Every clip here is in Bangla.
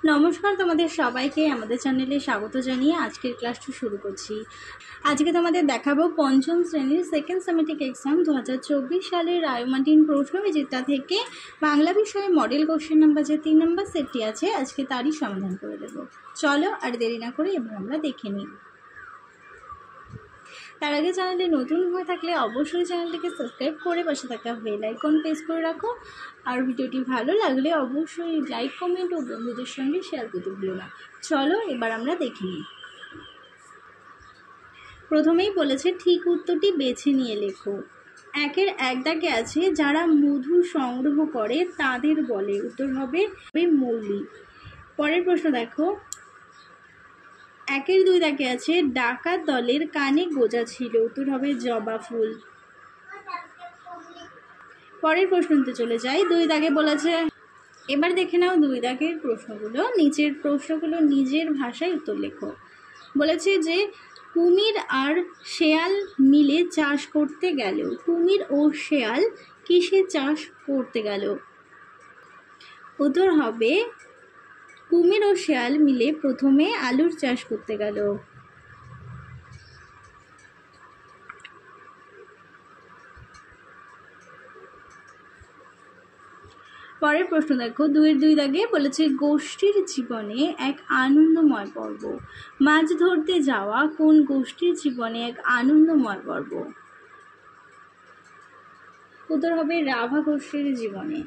নমস্কার, তোমাদের সবাইকে আমাদের চ্যানেলে স্বাগত জানিয়ে আজকের ক্লাসটি শুরু করছি। আজকে তোমাদের দেখাবো পঞ্চম শ্রেণীর সেকেন্ড সেমেটিক এক্সাম 2024 সালের রায়মার্টিন প্রশ্ন বিচিত্রা থেকে বাংলা বিষয়ে মডেল কোশ্চেন নাম্বার যে 3 নম্বর সেটটি আছে, আজকে তারই সমাধান করে দেব। চলো আর দেরি না করে এবার আমরা দেখে নিই। তার আগে চ্যানেলে নতুন হয়ে থাকলে অবশ্যই চ্যানেলটিকে সাবস্ক্রাইব করে পাশে থাকা বেল আইকন প্রেস করে রাখো। আর ভিডিওটি ভালো লাগলে অবশ্যই লাইক, কমেন্ট ও বন্ধুদের সঙ্গে শেয়ার করতে ভুলো না। চলো এবার আমরা দেখে নিই। প্রথমেই বলেছে ঠিক উত্তরটি বেছে নিয়ে লেখো। একের এক দাগে আছে যারা মধু সংগ্রহ করে তাদের বলে, উত্তর হবে মৌলি। পরের প্রশ্ন দেখো, একের দুই দাগে আছে ডাকাত দলের কানে গোজা ছিল, উত্তর হবে জবা ফুল। পরের প্রশ্নতে চলে যাই। দুই দাগে বলেছে, এবার দেখে নাও দুই দাগের প্রশ্নগুলো। নিচের প্রশ্নগুলো নিজের ভাষায় উত্তর লেখো। বলেছে যে কুমির আর শেয়াল মিলে চাষ করতে গেল। কুমির ও শেয়াল কিসে চাষ করতে গেল? উত্তর হবে কুমির ও শেয়াল মিলে প্রথমে আলুর চাষ করতে গেল। পরের প্রশ্ন দেখো, দুইয়ের দুই দাগে বলেছে গোষ্ঠীর জীবনে এক আনন্দময় পর্ব। মাছ ধরতে যাওয়া কোন গোষ্ঠীর জীবনে এক আনন্দময় পর্ব? উত্তর হবে রাভা গোষ্ঠীর জীবনে।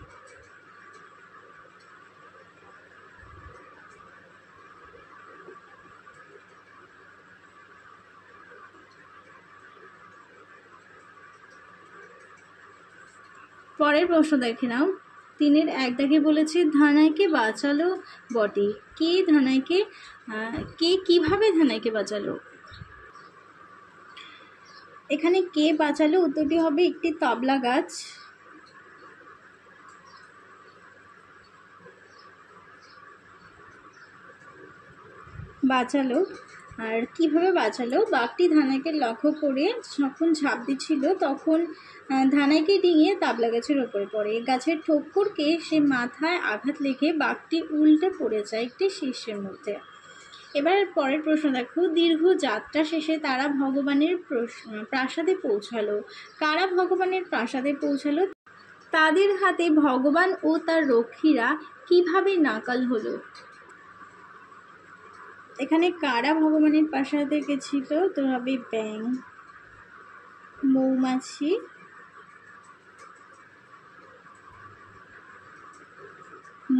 পরের প্রশ্ন দেখে নাও। তিনের এক দাগে বলেছে ধানাইকে বাঁচালো বটে, কে কিভাবে ধানাইকে বাঁচালো? এখানে কে বাঁচালো, উত্তরটি হবে একটি তবলা গাছ। বাঁচালো। আর কিভাবে বাঁচালো? বাঘটি ধানাইকে লক্ষ্য করে যখন ঝাঁপ দিচ্ছিল তখন ধানাইকে ডিঙিয়ে তাবলা গাছের ওপরে পড়ে। গাছের ঠোক্করকে সে মাথায় আঘাত লেগে বাঘটি উল্টে পড়ে যায় একটি শীর্ষের মধ্যে। এবার পরের প্রশ্ন দেখো, দীর্ঘ যাত্রা শেষে তারা ভগবানের প্রাসাদে পৌঁছালো। কারা ভগবানের প্রাসাদে পৌঁছালো? তাদের হাতে ভগবান ও তার রক্ষীরা কিভাবে নাকাল হলো? এখানে কারা ভগবানের প্রাসাদে গেছিল? তো হবে ব্যাঙ, মৌমাছি,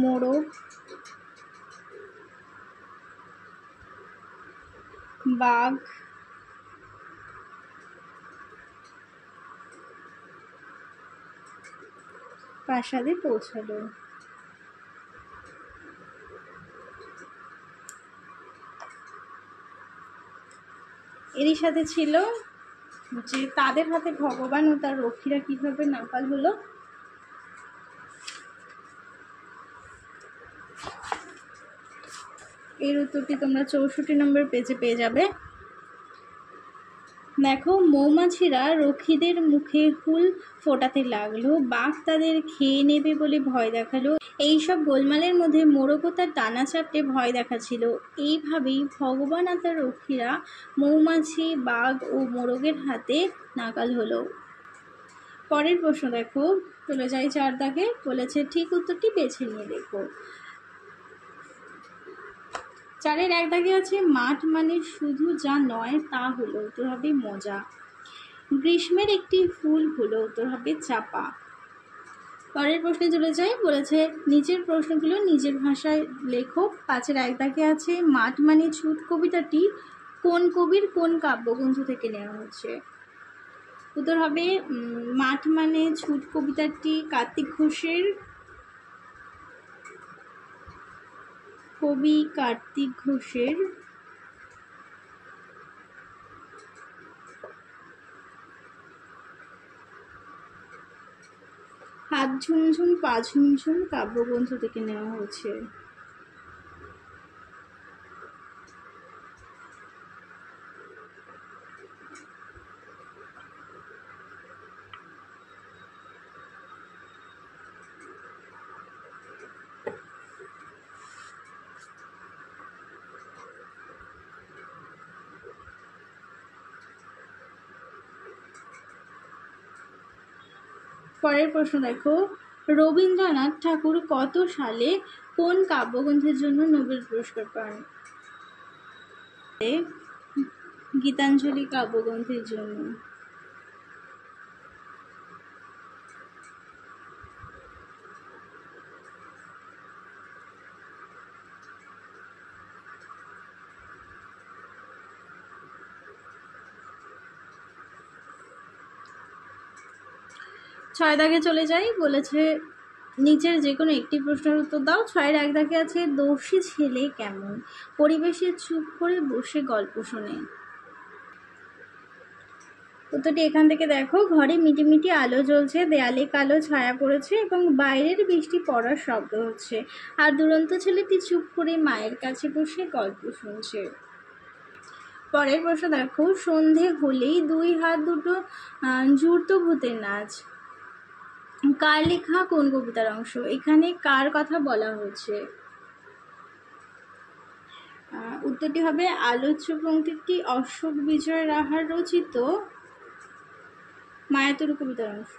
মোরগ, বাঘ, প্রাসাদে পৌঁছালো। এরই সাথে ছিল যে তাদের হাতে ভগবান ও তার রক্ষীরা কিভাবে নাকাল হলো। এর উত্তরটি তোমরা 64 নম্বর পেজে পেয়ে যাবে। দেখো, মৌমাছিরা রক্ষীদের মুখে হুল ফোটাতে লাগলো, বাঘ তাদের খেয়ে নেবে বলে ভয় দেখালো। এইসব গোলমালের মধ্যে মোরগও তার ডানা চাপটে ভয় দেখাচ্ছিল। এইভাবেই ভগবান আর তার রক্ষীরা মৌমাছি, বাঘ ও মোরগের হাতে নাকাল হলো। পরের প্রশ্ন দেখো, চলে যাই 4 দাগে। বলেছে ঠিক উত্তরটি বেছে নিয়ে দেখো। 4-এর এক দাগে আছে মাঠ মানে শুধু যা নয় তা হলো, উত্তর হবে মজা। গ্রীষ্মের একটি ফুল হলো, উত্তর হবে চাপা। পরের প্রশ্নে চলে যাই। বলেছে নিচের প্রশ্নগুলো নিজের ভাষায় লেখো। 5-এর এক দাগে আছে মাঠ মানে ছুট কবিতাটি কোন কবির কোন কাব্যগ্রন্থ থেকে নেওয়া হচ্ছে? উত্তর হবে মাঠ মানে ছুট কবিতাটি কার্তিক ঘোষের, কবি কার্তিক ঘোষের হাত ঝুমঝুম পা ঝুমঝুম কাব্যগ্রন্থ থেকে নেওয়া হয়েছে। পরের প্রশ্ন দেখো, রবীন্দ্রনাথ ঠাকুর কত সালে কোন কাব্যগ্রন্থের জন্য নোবেল পুরস্কার পান? গীতাঞ্জলি কাব্যগ্রন্থের জন্য। ছয় দাগে চলে যাই, বলেছে নিচের যে কোনো একটি প্রশ্নের উত্তর দাও। 6-এর 1 দাগে আছে, দোষী ছেলে কেমন? পরিবেশে চুপ করে বসে গল্প শোনে। উত্তরটি এখান থেকে দেখো, ঘরে মিটিমিটি আলো জ্বলছে, দেয়ালে কালো ছায়া পড়েছে এবং বাইরের বৃষ্টি পড়ার শব্দ হচ্ছে, আর দুরন্ত ছেলেটি চুপ করে মায়ের কাছে বসে গল্প শুনছে। পরের প্রশ্ন দেখো, সন্ধে হলেই দুই হাত দুটো জুড়ত ভূতের নাচ। কার লেখা কোন কবিতার অংশ? এখানে কার কথা বলা হয়েছে? উত্তরটি হবে আলোচ্য পংক্তিটি অশোক বিজয় রাহার রচিত মায়াতুর কবিতার অংশ।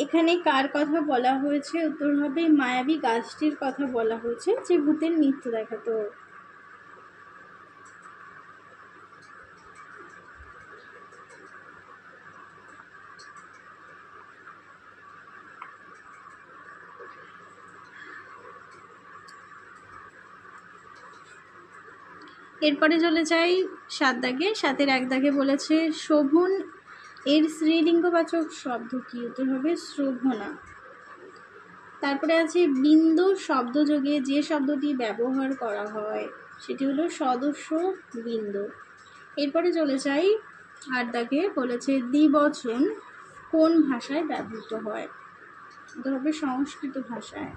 এখানে কার কথা বলা হয়েছে? উত্তর হবে মায়াবী গাছটির কথা বলা হয়েছে, যে ভূতের নৃত্য দেখাতো। এরপরে চলে যাই 7 দাগে। 7-এর 1 দাগে বলেছে শোভন এর স্ত্রীলিঙ্গবাচক শব্দ কি? উত্তর হবে শ্রোভনা। তারপরে আছে বিন্দু শব্দযোগে যে শব্দটি ব্যবহার করা হয় সেটি হলো সদস্য বিন্দু। এরপরে চলে যাই 8 দাগে, বলেছে দ্বিবচন কোন ভাষায় ব্যবহৃত হয়? উত্তর হবে সংস্কৃত ভাষায়।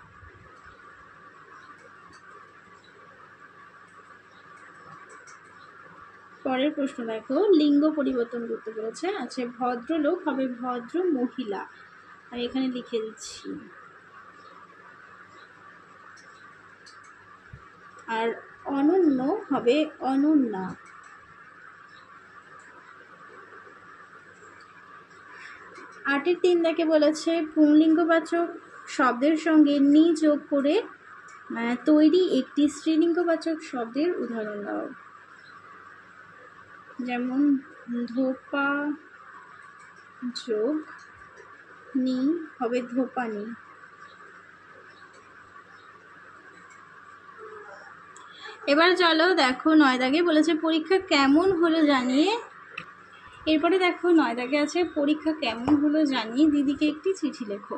পরের প্রশ্ন দেখো, লিঙ্গ পরিবর্তন করতে বলেছে। আছে ভদ্রলোক হবে ভদ্র মহিলা, আমি এখানে লিখে দিচ্ছি। আর অনন্য হবে অনন্যা। 8-এর 3 দাগে বলেছে পুংলিঙ্গবাচক শব্দের সঙ্গে নি যোগ করে তৈরি একটি স্ত্রীলিঙ্গবাচক শব্দের উদাহরণ দাও। যেমন ধোপা যোগ নি হবে ধোপানি। এবার চলো দেখো 9 দাগে বলেছে পরীক্ষা কেমন হলো জানিয়ে। এরপরে দেখো 9 দাগে আছে পরীক্ষা কেমন হলো জানিয়ে দিদিকে একটি চিঠি লেখো।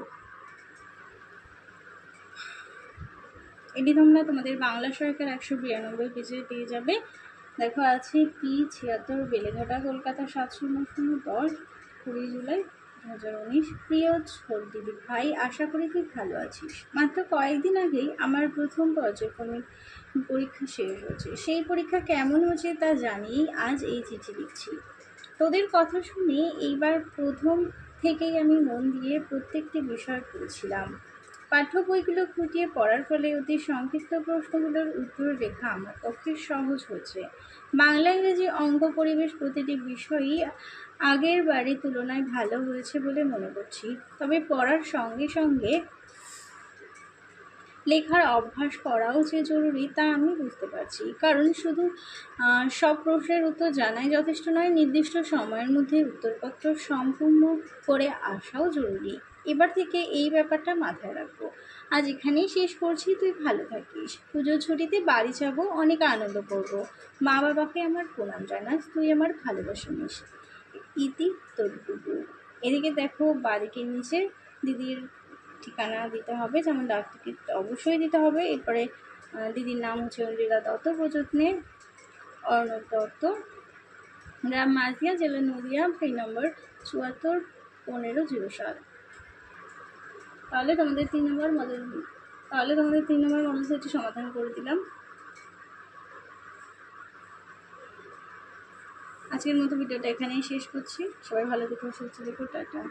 এটি তোমরা তোমাদের বাংলা সহায়িকার 192 পেজে পেয়ে যাবে। দেখো আছে P76 বেলেঘাটা কলকাতা 70010 20 জুলাই 2019। প্রিয় ছোট দিদি ভাই, আশা করি তুই ভালো আছিস। মাত্র কয়েকদিন আগেই আমার প্রথম পর্যায়ক্রমিক পরীক্ষা শেষ হয়েছে। সেই পরীক্ষা কেমন হয়েছে তা জানিয়েই আজ এই চিঠি লিখছি। তোদের কথা শুনে এইবার প্রথম থেকেই আমি মন দিয়ে প্রত্যেকটি বিষয় পড়েছিলাম। পাঠ্য বইগুলো খুঁটিয়ে পড়ার ফলে অতি সংক্ষিপ্ত প্রশ্নগুলোর উত্তর লেখা আমার পক্ষে সহজ হয়েছে। বাংলা, ইংরেজি, অঙ্ক, পরিবেশ প্রতিটি বিষয়ই আগের বারের তুলনায় ভালো হয়েছে বলে মনে করছি। তবে পড়ার সঙ্গে সঙ্গে লেখার অভ্যাস করাও যে জরুরি তা আমি বুঝতে পারছি। কারণ শুধু সব প্রশ্নের উত্তর জানাই যথেষ্ট নয়, নির্দিষ্ট সময়ের মধ্যে উত্তরপত্র সম্পূর্ণ করে আসাও জরুরি। এবার থেকে এই ব্যাপারটা মাথায় রাখবো। আজ এখানেই শেষ করছি, তুই ভালো থাকিস। পুজোর ছুটিতে বাড়ি যাব, অনেক আনন্দ করব। মা বাবাকে আমার প্রণাম জানাস, তুই আমার ভালোবাসা নিস। ইতি তোর বুবু। এদিকে দেখো বাড়িকে নিচে দিদির ঠিকানা দিতে হবে, যেমন ডাক টিকিট অবশ্যই দিতে হবে। এরপরে দিদির নাম হচ্ছে অঞ্জিতা দত্ত, প্রযত্নে অর্ণব দত্ত, গ্রাম মাঝিয়া, জেলা নদিয়া, ফোন নম্বর 741507। তাহলে তোমাদের 3 নম্বর মডেল সেটটি সমাধান করে দিলাম। আজকের মতো ভিডিওটা এখানেই শেষ করছি। সবাই ভালো থেকো, সুস্থ থেকো, টাটা।